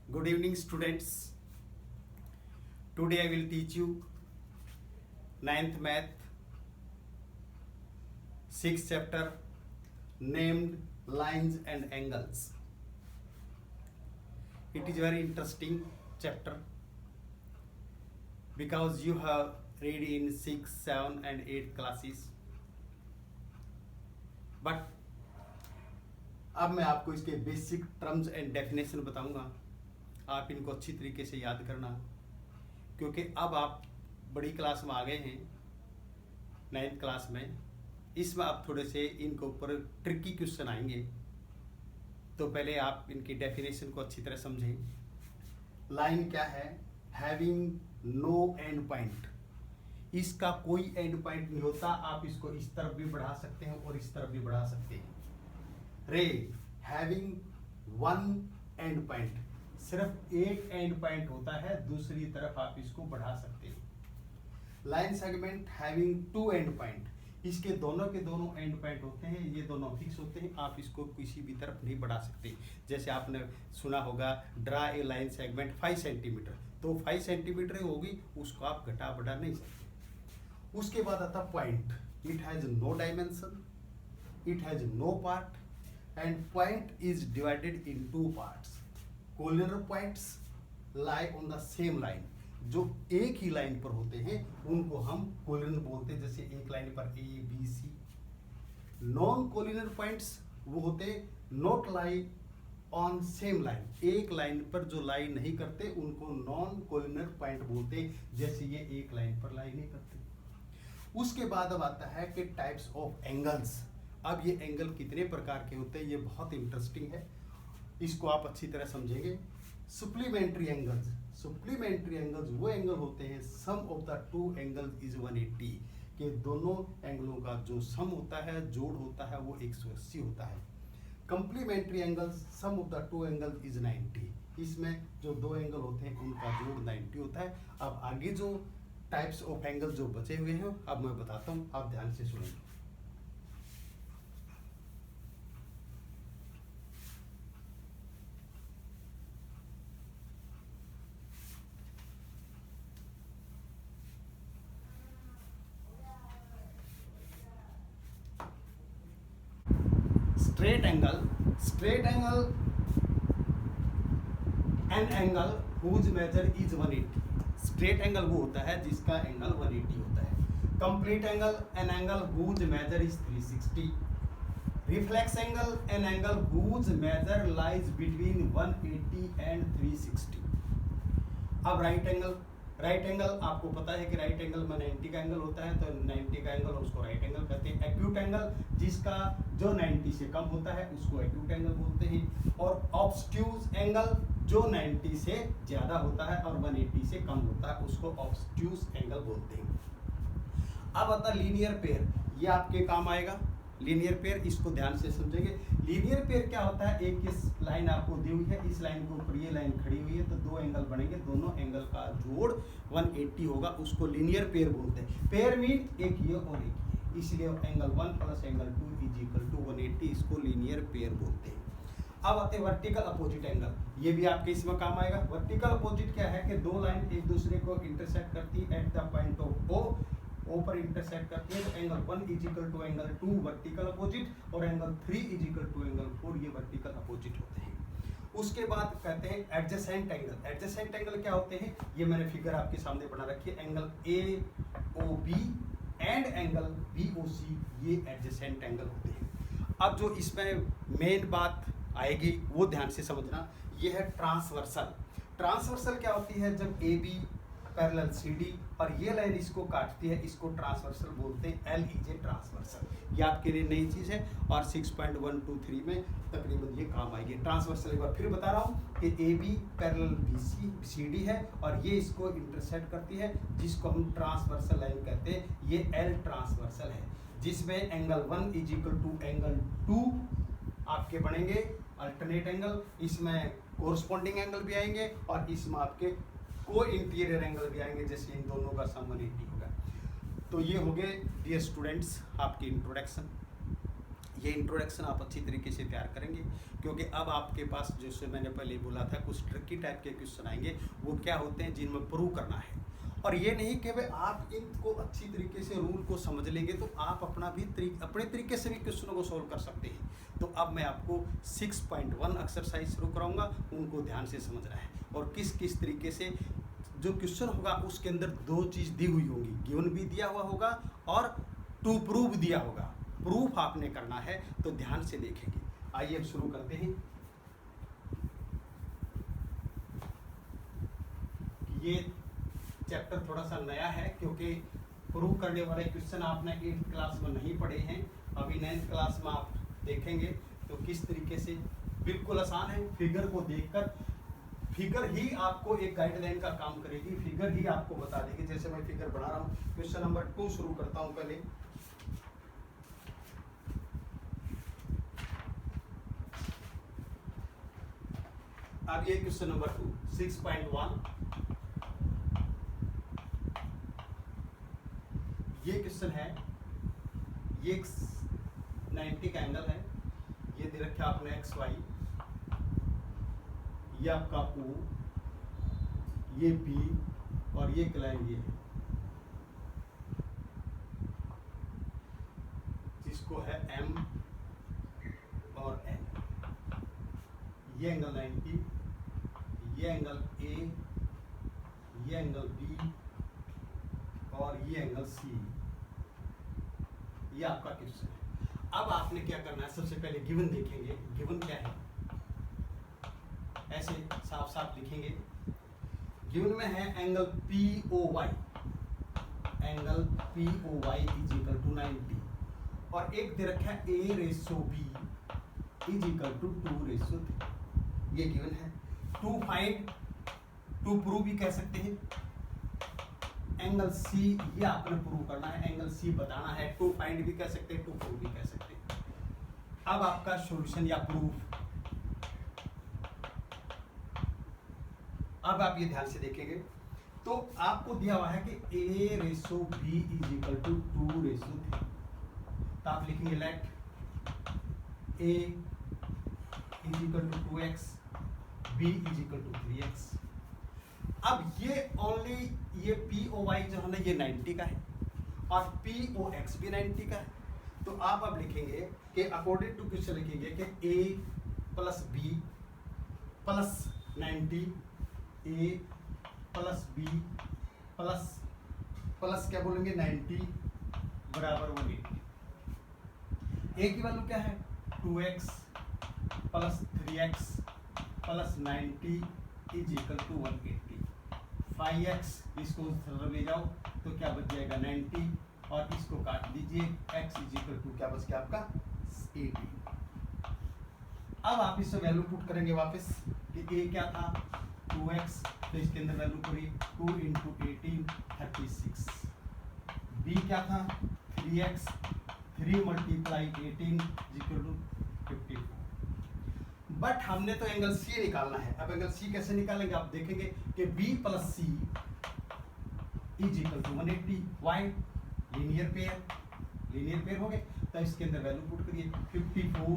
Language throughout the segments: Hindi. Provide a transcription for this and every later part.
Good evening, students. Today I will teach you ninth math, 6th chapter, named lines and angles. It is very interesting chapter because you have read in 6, 7 and 8 classes. But अब मैं आपको इसके बेसिक टर्म्स एंड डेफिनेशन बताऊंगा। आप इनको अच्छी तरीके से याद करना, क्योंकि अब आप बड़ी क्लास में आ गए हैं, 9th क्लास में। इसमें आप थोड़े से इनके ऊपर ट्रिकी क्वेश्चन आएंगे, तो पहले आप इनकी डेफिनेशन को अच्छी तरह समझें। लाइन क्या है? Having no end point. इसका कोई एंड पॉइंट नहीं होता। आप इसको इस तरफ भी बढ़ा सकते हैं और इस तरफ भी बढ़ा सकते हैं। रे हैविंग वन एंड पॉइंट, सिर्फ एक एंड पॉइंट होता है, दूसरी तरफ आप इसको बढ़ा सकते हैं। Line segment having two end point, इसके दोनों के दोनों एंड पॉइंट होते हैं, ये दोनों फिक्स होते हैं, आप इसको किसी भी तरफ नहीं बढ़ा सकते। जैसे आपने सुना होगा, draw a line segment 5 centimetre, तो 5 सेंटीमीटर होगी, उसको आप घटा बढ़ा नहीं सकते। उसके बाद आता point. It has no dimension, it has no part and point is divided in two parts. Collinear points lie on the same line. जो एक ही लाइन पर होते हैं उनको हम कोलिनर बोलते हैं। जैसे एक लाइन पर A B C. Non collinear points वो होते not lie on same line, एक लाइन पर जो लाई नहीं करते उनको नॉन कोलिनर पॉइंट बोलते हैं। जैसे ये एक लाइन पर लाई नहीं करते। उसके बाद अब आता है कि टाइप्स ऑफ एंगल्स। अब ये एंगल कितने प्रकार के होते हैं, ये बहुत इंटरेस्टिंग है, इसको आप अच्छी तरह समझेंगे। सप्लीमेंट्री एंगल्स, सप्लीमेंट्री एंगल्स वो एंगल होते हैं, sum of the two angles is 180, कि दोनों एंगलों का जो सम होता है, जोड़ होता है, वो 180 होता है। Complementary angles, sum of the two angles is 90, इसमें जो दो एंगल होते हैं उनका जोड़ 90 होता है। अब आगे जो टाइप्स ऑफ एंगल जो बचे हुए हैं अब मैं बताता हूँ, आप ध्यान से सुनेंगे। Straight angle an angle whose measure is 180। Straight angle वो होता है जिसका एंगल 180 होता है। Complete angle an angle whose measure is 360। Reflex angle an angle whose measure lies between 180 and 360। अब राइट एंगल आपको पता है कि राइट एंगल में 90 का एंगल होता है, तो 90 का एंगल उसको राइट एंगल कहते हैं। एक्यूट एंगल जिसका जो 90 से कम होता है उसको एक्यूट एंगल बोलते हैं। और ऑब्स्ट्यूज एंगल जो 90 से ज्यादा होता है और 180 से कम होता है उसको ऑब्स्ट्यूज एंगल बोलते हैं। अब आता है लीनियर पेयर, ये आपके काम आएगा। लीनियर पेयर, इसको ध्यान से समझेंगे। लीनियर पेयर क्या होता है? एक इस लाइन आपको दी हुई है, इस लाइन के ऊपर ये लाइन खड़ी हुई है, तो दो एंगल बनेंगे, दोनों एंगल का जोड़ 180 होगा, उसको लीनियर पेयर बोलते हैं। पेयर मीन एक ये और एक ये, इसलिए angle 1 plus angle 2 is equal to 180, इसको लीनियर पेयर बोलते हैं। अब आते हैं वर्टिकल अपोजिट एंगल, ये भी आपके इसमें काम आएगा। वर्टिकल अपोजिट क्या है कि दो लाइन एक दूसरे को इंटरसेक्ट करती है at the point of O पर इंटरसेक्ट करती है, तो angle 1 is equal to angle 2 vertical opposite और angle 3 is equal to angle 4 ये वर्टिकल अपोजिट होते हैं। उसके बाद कहते हैं एडजेसेंट एंगल। एडजेसेंट एंगल क्या होते हैं? ये मैंने फिगर आपके सामने बना रखी है। Angle AOB and angle BOC ये एडजेसेंट एंगल होते हैं। अब जो इसमें मेन बात आएगी वो ध्यान से समझना, ये है ट्रांसवर्सल। ट्रांसवर्सल क्या होती है? जब AB पैरेलल CD और ये लाइन इसको काटती है, इसको ट्रांसवर्सल बोलते हैं। LEJ ट्रांसवर्सल, ये आपके लिए नई चीज़ है और 6.123 में तकरीबन ये काम आएगी। ट्रांसवर्सल एक बार फिर बता रहा हूँ कि AB पैरेलल CD है और ये इसको इंटरसेक्ट करती है, जिसको हम ट्रांसवर्सल लाइन कहते हैं। ये L ट्रांसवर्सल है, जिसमें angle 1 is equal to angle 2 आपके बनेंगे अल्टरनेट एंगल, इसमें कोरस्पॉन्डिंग एंगल भी आएंगे और इसमें आपके को इंटीरियर एंगल भी आएंगे, जैसे इन दोनों का सम 180 होगा। तो ये हो गए डियर स्टूडेंट्स आपकी इंट्रोडक्शन। ये इंट्रोडक्शन आप अच्छी तरीके से तैयार करेंगे, क्योंकि अब आपके पास जैसे मैंने पहले बोला था कुछ ट्रिकी टाइप के क्वेश्चन आएंगे, वो क्या होते हैं जिनमें प्रूव करना है। और ये नहीं कि भाई आप इनको अच्छी तरीके से रूल को समझ लेंगे तो आप अपने तरीके से भी क्वेश्चनों को सोल्व कर सकते हैं। तो अब मैं आपको 6.1 एक्सरसाइज शुरू कराऊंगा, उनको ध्यान से समझना है और किस किस तरीके से जो क्वेश्चन होगा उसके अंदर दो चीज़ दी हुई होगी, गिवन भी दिया हुआ होगा और टू प्रूव दिया होगा। प्रूफ आपने करना है तो ध्यान से देखेंगे। आइए अब शुरू करते हैं। ये चैप्टर थोड़ा सा नया है क्योंकि प्रूव करने वाले क्वेश्चन आपने 8th क्लास में नहीं पढ़े हैं, अभी 9th क्लास में आप देखेंगे तो किस तरीके से बिल्कुल आसान है। फिगर को देखकर, फिगर ही आपको एक गाइडलाइन का काम करेगी, फिगर ही आपको बता देगी। जैसे मैं फिगर बना रहा हूँ, क्वेश्चन नंबर 2 शुरू करता हूँ पहले। अब ये क्वेश्चन नंबर 2 6.1, ये क्वेश्चन है, ये 90 का एंगल है, ये दे रखा आपने XY, ये आपका O, ये B और ये लाइन ये है जिसको है M और N। ये एंगल 90, ये एंगल A, ये एंगल B और ये एंगल C। ये आपका क्वेश्चन है। अब आपने क्या करना है, सबसे पहले गिवन देखेंगे। गिवन क्या है, ऐसे साफ साफ लिखेंगे। गिवन में है angle POY, angle POY is equal to 90 और एक दे रखा है A/B इज इक्वल टू 2/3। ये गिवन है। टू फाइंड, टू प्रूव भी कह सकते हैं। एंगल C ये आपने प्रूव करना है, एंगल C बताना है। टू फाइंड भी कह सकते हैं, टू प्रूव भी कह सकते हैं। अब आपका सॉल्यूशन या प्रूफ, अब आप ये ध्यान से देखेंगे तो आपको दिया हुआ है कि A/B इज इक्वल टू 2/3। तो आप लिखेंगे let A is equal to 2x, B is equal to 3x। अब ये ओनली ये POY जो है ना ये 90 का है और POX भी 90 का है। तो आप अब लिखेंगे कि अकॉर्डिंग टू क्वेश्चन लिखेंगे कि A plus B plus 90, A plus B plus plus क्या बोलेंगे 90 बराबर 180। A की वैल्यू क्या है 2x plus 3x plus 90 is equal to 180। 5x इसको उधर ले जाओ तो क्या बच जाएगा 90 और इसको काट दीजिए, x इज इक्वल टू क्या बच गया आपका 80। अब आप इससे वैल्यू पुट करेंगे वापस कि a क्या था 2x, तो इसके अंदर वैल्यू करिए 2 इंटू 18 36। b क्या था 3x, 3 multiply 18 equal to 54। But हमने तो एंगल C निकालना है। अब एंगल C कैसे निकालेंगे, आप देखेंगे कि B plus C is equal to 180। Why linear pair हो गए। तो इसके अंदर वैल्यू पुट करिए 54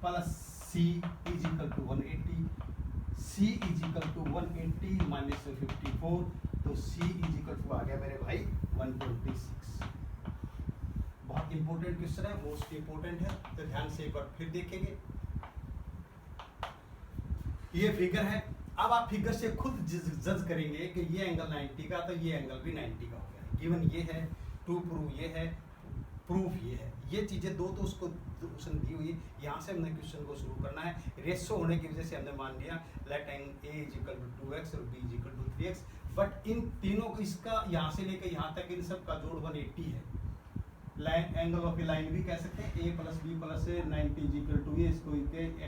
plus C is equal to 180। C is equal to 180 minus 54, तो C इज इक्वल टू आ गया मेरे भाई 126। बहुत इंपॉर्टेंट क्वेश्चन है, मोस्ट इंपॉर्टेंट है, तो ध्यान से एक बार फिर देखेंगे। ये फिगर है। अब आप फिगर से खुद जज करेंगे कि ये एंगल 90 का, तो ये एंगल भी 90 का हो गया। गिवन ये है, टू प्रूव ये है, प्रूफ ये है। ये चीज़ें दो तो उसको क्वेश्चन दी हुई है, यहाँ से हमने क्वेश्चन को शुरू करना है। रेशो होने की वजह से हमने मान लिया let angle A is equal to 2x और B is equal to 3x। But इन तीनों को, इसका यहाँ से लेकर यहाँ तक इन सब का जोड़ 180 है। Line angle of a line भी कह सकते हैं। A plus B plus 90 is equal to ये, इसको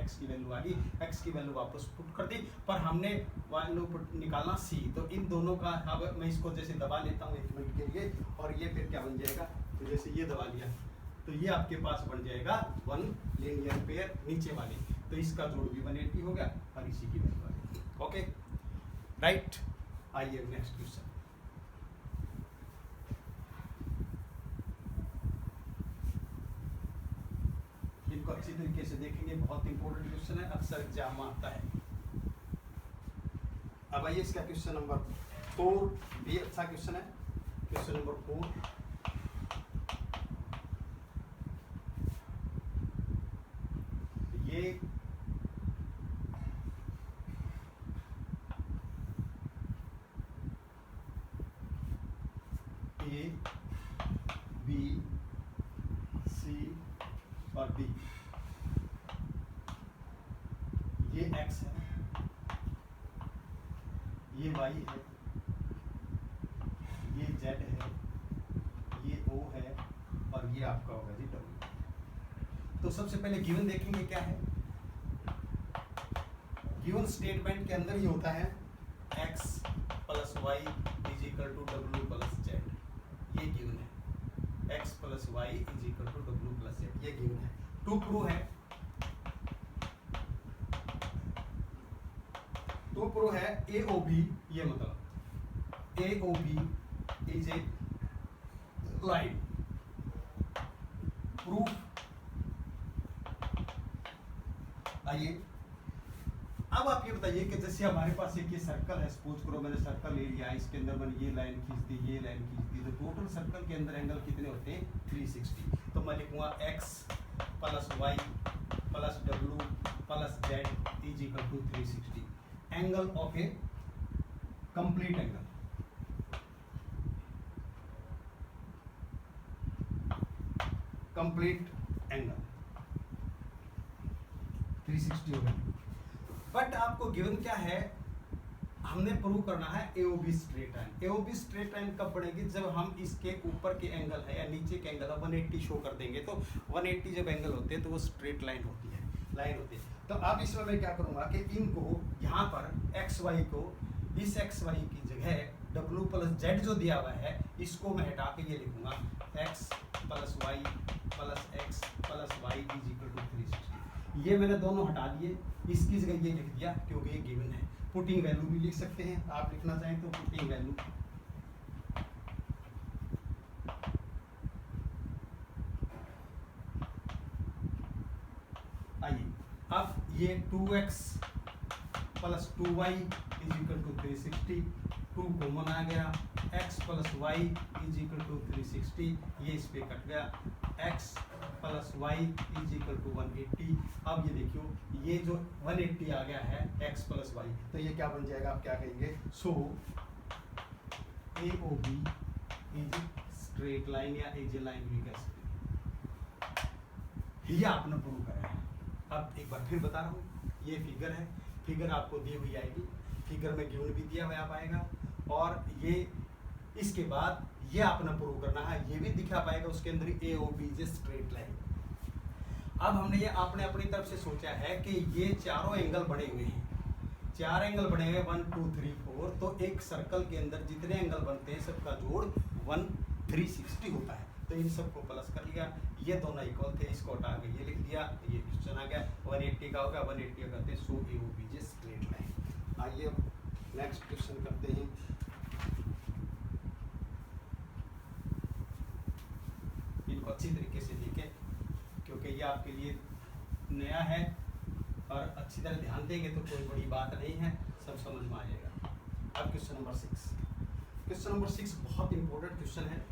x की वैल्यू आ गई, x की वैल्यू वापस पुट कर दी, पर हमने वैल्यू निकालना C। तो इन दोनों का अब मैं इसको जैसे दबा लेता हूँ 1 मिनट के लिए, और ये फिर क्या बन जाएगा, तो जैसे ये दबा लिया तो ये आपके पास बन जाएगा 1 लीनियर पेयर नीचे वाले। तो इसका जोड़ भी 180 हो गया और इसी की वैल्यू आ गई। ओके राइट, आइए नेक्स्ट क्वेश्चन। इंपॉर्टेंट क्वेश्चन है, अक्सर एग्जाम में आता है। अब आइए इसका क्वेश्चन नंबर 4 भी अच्छा क्वेश्चन है। क्वेश्चन नंबर 4, ये ए बी सी और डी, ये एक्स है, ये वाई है, ये जेड है, ये ओ है और ये आपका होगा जी डब्ल्यू। तो सबसे पहले गिवन देखेंगे क्या है। गिवन स्टेटमेंट के अंदर ही होता है x plus y is equal to डब्ल्यू प्लस जेड, ये गिवन है। x plus y is equal to डब्ल्यू प्लस जेड, ये गिवन है। टू प्रूव है, टू प्रूव है ए ओ बी, ये मतलब A O B is a line. Proof, आइए अब आप ये बताइए कि जैसे हमारे पास एक ये सर्कल है, सपोज करो मैंने सर्कल ले लिया, इसके अंदर मैंने ये लाइन खींच दी, ये लाइन खींच दी, तो टोटल सर्कल के अंदर एंगल कितने होते हैं 360। तो मैं लिखूंगा x प्लस वाई प्लस डब्ल्यू plus z is equal to 360, angle of a complete angle. Complete angle 360 होगा। बट आपको गिवन क्या है, हमने प्रूव करना है AOB straight line. AOB straight line कब बनेगी, जब हम इसके ऊपर के एंगल है या नीचे के एंगल है 180 शो कर देंगे। तो 180 जब एंगल होते हैं तो वो स्ट्रेट लाइन होती है, लाइन होती है। तो अब इसमें मैं क्या करूंगा कि इनको यहाँ पर एक्स वाई को, इस एक्स वाई की जगह डब्ल्यू प्लस जेड जो दिया हुआ है इसको मैं हटा के ये लिखूंगा x plus y plus x plus y is equal to 360। ये मैंने दोनों हटा दिए, इसकी जगह ये लिख दिया क्योंकि ये गिवन है। पुटिंग वैल्यू भी लिख सकते हैं, आप लिखना चाहें तो पुटिंग वैल्यू। आइए अब ये 2x plus 2y is equal to 360, 2 common आ गया, x plus y is equal to 360, ये इस पे कट गया, x plus y is equal to 180। अब ये देखियो ये जो 180 आ गया है x प्लस वाई, तो ये क्या बन जाएगा, आप क्या कहेंगे, so A O B is straight line या एज ए लाइन भी कह सकते, ये आपने प्रूव करा है। अब एक बार फिर बता रहा हूँ, ये फिगर है, फिगर आपको दी हुई आएगी, फिगर में गिवन भी दिया हुआ पाएगा, और ये इसके बाद ये आपने प्रूव करना है, ये भी दिखा पाएगा उसके अंदर A O B is straight line. अब हमने ये आपने अपनी तरफ से सोचा है कि ये चारों एंगल बने हुए हैं, 4 एंगल बने हुए 1 2 3 4, तो एक सर्कल के अंदर जितने एंगल बनते हैं सबका जोड़ 360 होता है। तो इन सबको प्लस कर लिया, ये दोनों इक्वल थे, इसको हटा के ये लिख दिया, ये क्वेश्चन आ गया 180 का होगा, 180 का करते हैं so A O B is straight line. आइए नेक्स्ट क्वेश्चन करते हैं। इनको अच्छी तरीके से देखें क्योंकि ये आपके लिए नया है, और अच्छी तरह ध्यान देंगे तो कोई बड़ी बात नहीं है, सब समझ में आ जाएगा। अब क्वेश्चन नंबर 6, क्वेश्चन नंबर 6 बहुत इंपॉर्टेंट क्वेश्चन है।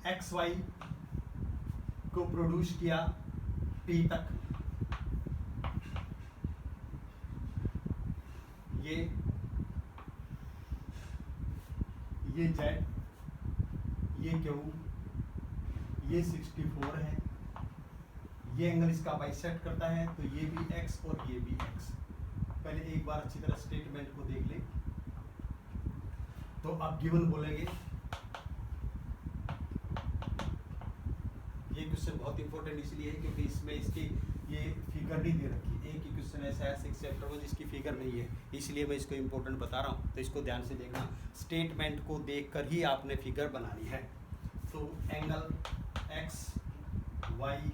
एक्स वाई को प्रोड्यूस किया टी तक, ये जेड, ये क्यू, ये 64 है, ये एंगल इसका बाइसेक्ट करता है, तो ये भी x और ये भी x। पहले एक बार अच्छी तरह स्टेटमेंट को देख लें, तो आप गिवन बोलेंगे। ये क्वेश्चन बहुत इंपॉर्टेंट इसलिए है क्योंकि इसमें इसकी ये फिगर नहीं दे रखी, एक ही क्वेश्चन ऐसा है 6 चैप्टर में जिसकी फिगर नहीं है, इसलिए मैं इसको इंपॉर्टेंट बता रहा हूँ। तो इसको ध्यान से देखना, स्टेटमेंट को देखकर ही आपने फिगर बनानी है। तो angle X Y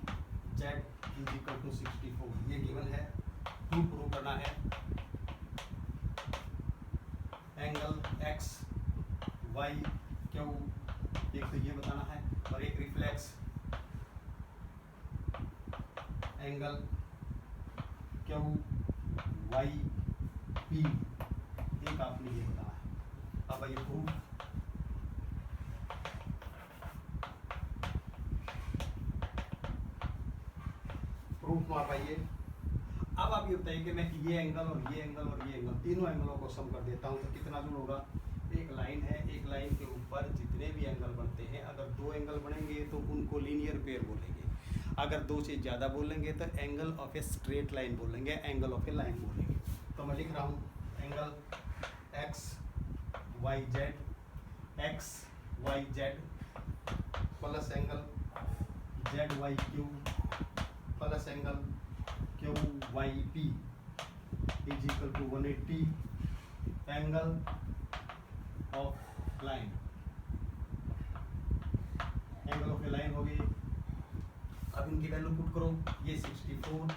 Z is equal to 64, ये गिवन है, टू प्रूव करना है। एंगल एक्स वाई क्यू, एक तो ये बताना एंगल क्यू वाई पी, एक आपने ये बताना है। अब आइए प्रूफ में आप आइए। अब आप ये बताइए कि मैं ये एंगल और ये एंगल और ये एंगल तीनों एंगलों को सम कर देता हूँ तो कितना दूर होगा। एक लाइन है, एक लाइन के ऊपर जितने भी एंगल बनते हैं, अगर दो एंगल बनेंगे तो उनको लीनियर पेयर बोलेंगे, अगर दो से ज़्यादा बोलेंगे तो angle of a straight line बोलेंगे, एंगल ऑफ ए लाइन बोलेंगे। तो मैं लिख रहा हूँ angle X Y Z plus angle Z Y Q plus angle Q Y P is equal to 180 angle of line. Angle of a line हो गई। अब इनकी वैल्यू पुट करो, ये 64,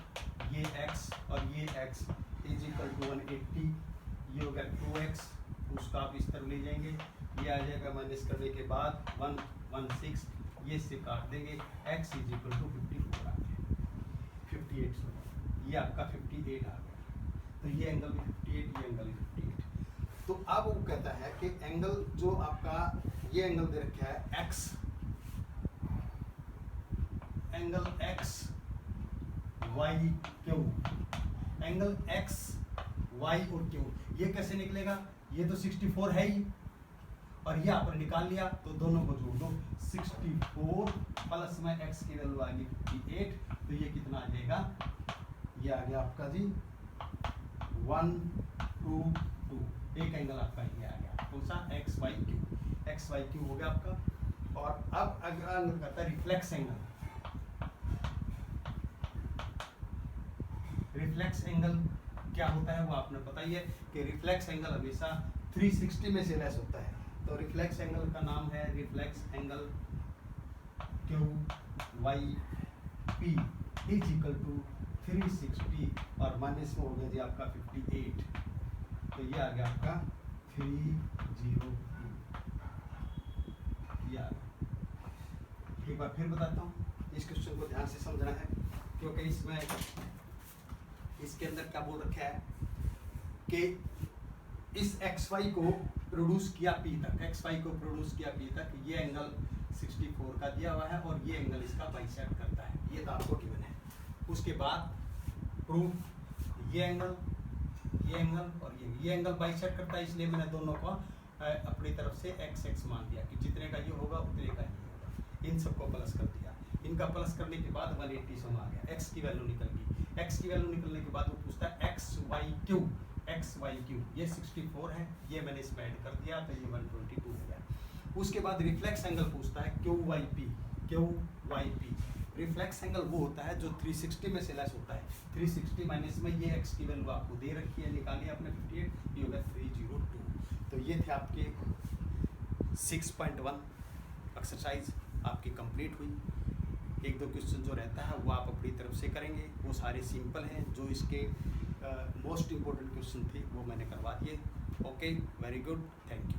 ये x और ये x इज इक्वल टू 180, ये हो गया 2x, उसका आप इस तरह ले जाएंगे, ये आ जाएगा माइनस करने के बाद 116, ये से काट देंगे, x इज इक्वल टू 54 आ गया, 58, ये आपका 58 आ गया। तो ये एंगल भी 58, ये एंगल भी 58। तो अब वो कहता है कि एंगल जो आपका ये एंगल दे रखा है x, angle x y Q, angle x y और क्यू, ये कैसे निकलेगा, ये तो 64 है ही और ये यहाँ पर निकाल लिया तो दोनों को जोड़ दो, 64 प्लस में x की वैल्यू आ गई 58, तो ये कितना आ जाएगा, ये आ गया आपका जी 122, एक एंगल आपका ये आ गया, कौन सा एक्स वाई क्यू हो गया आपका। और अब अगर कहता है रिफ्लेक्स एंगल, रिफ्लेक्स एंगल क्या होता है वो आपने पता ही है कि रिफ्लेक्स एंगल हमेशा 360 में से लेस होता है। तो रिफ्लेक्स एंगल का नाम है reflex angle Q Y P is equal to 360 और माइनस में हो गया जी आपका 58, तो ये आ गया आपका 302, ये आ गया। एक बार फिर बताता हूँ, इस क्वेश्चन को ध्यान से समझना है क्योंकि इसमें इसके अंदर क्या बोल रखा है कि इस XY को प्रोड्यूस किया P तक, XY को प्रोड्यूस किया P तक, ये एंगल 64 का दिया हुआ है और ये एंगल इसका बाइसेक्ट करता है, ये तो आपको गिवन है। उसके बाद प्रूफ ये एंगल और ये एंगल बाइसेक्ट करता है, इसलिए मैंने दोनों को अपनी तरफ से x मान दिया कि जितने का ये होगा उतने का ये होगा, इन सबको प्लस कर दिया। इनका प्लस करने के बाद 180 सम आ गया, x की वैल्यू निकल गई। x की वैल्यू निकलने के बाद वो पूछता है एक्स वाई क्यू, ये 64 है, ये मैंने इसमें ऐड कर दिया तो ये 122 हो गया। उसके बाद रिफ्लेक्स एंगल पूछता है Q Y P. Reflex angle वो होता है जो 360 में से लेस होता है, 360 माइनस में ये x की वैल्यू आपको दे रखी है, निकालिए आपने 58, ये होगा 302। तो ये थे आपके 6.1 एक्सरसाइज आपकी कंप्लीट हुई। एक दो क्वेश्चन जो रहता है वो आप अपनी तरफ से करेंगे, वो सारे सिंपल हैं, जो इसके मोस्ट इम्पोर्टेंट क्वेश्चन थे वो मैंने करवा दिए। Okay, very good, thank you.